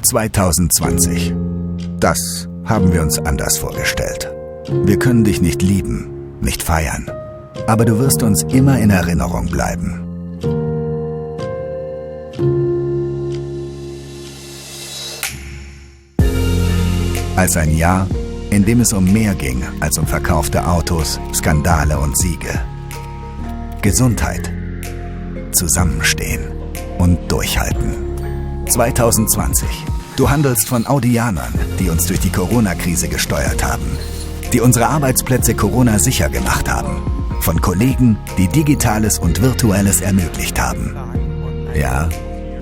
2020. Das haben wir uns anders vorgestellt. Wir können dich nicht lieben, nicht feiern, aber du wirst uns immer in Erinnerung bleiben. Als ein Jahr, in dem es um mehr ging als um verkaufte Autos, Skandale und Siege. Gesundheit, Zusammenstehen und Durchhalten. 2020. Du handelst von Audianern, die uns durch die Corona-Krise gesteuert haben, die unsere Arbeitsplätze Corona-sicher gemacht haben, von Kollegen, die Digitales und Virtuelles ermöglicht haben. Ja,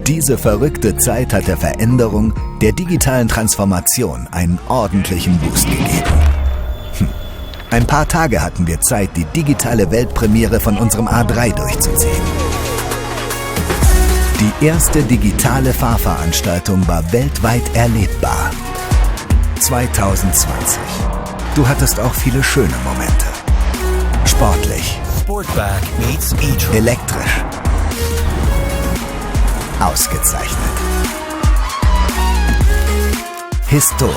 diese verrückte Zeit hat der Veränderung, der digitalen Transformation einen ordentlichen Boost gegeben. Ein paar Tage hatten wir Zeit, die digitale Weltpremiere von unserem A3 durchzuziehen. Die erste digitale Fahrveranstaltung war weltweit erlebbar. 2020. Du hattest auch viele schöne Momente. Sportlich. Sportback meets E-Trip. Elektrisch. Ausgezeichnet. Historisch.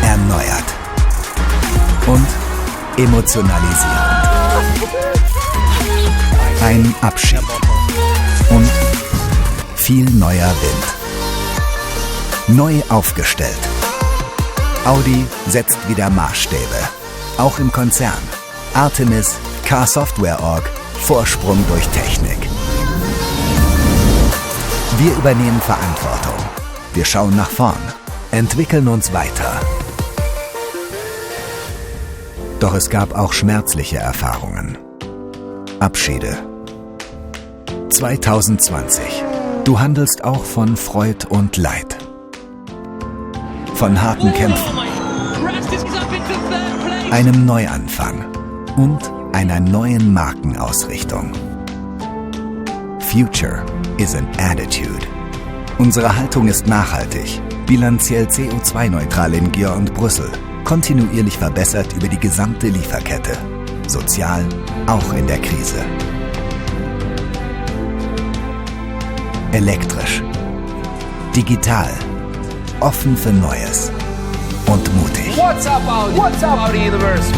Erneuert. Und emotionalisierend. Ein Abschied. Und viel neuer Wind. Neu aufgestellt. Audi setzt wieder Maßstäbe. Auch im Konzern. Artemis, Car Software Org, Vorsprung durch Technik. Wir übernehmen Verantwortung. Wir schauen nach vorn, entwickeln uns weiter. Doch es gab auch schmerzliche Erfahrungen. Abschiede. 2020. Du handelst auch von Freud und Leid. Von harten Kämpfen, einem Neuanfang und einer neuen Markenausrichtung. Future is an attitude. Unsere Haltung ist nachhaltig, bilanziell CO2-neutral in Győr und Brüssel, kontinuierlich verbessert über die gesamte Lieferkette. Sozial, auch in der Krise. Elektrisch. Digital. Offen für Neues. Und mutig. What's up, Audi? What's up, Audi Universe?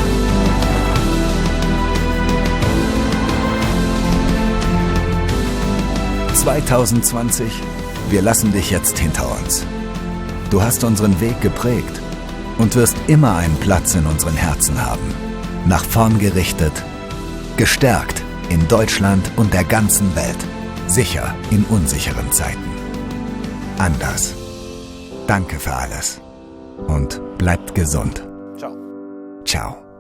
...2020, wir lassen dich jetzt hinter uns. Du hast unseren Weg geprägt und wirst immer einen Platz in unseren Herzen haben. Nach vorn gerichtet, gestärkt in Deutschland und der ganzen Welt, sicher in unsicheren Zeiten. Anders. Danke für alles und bleibt gesund. Ciao. Ciao.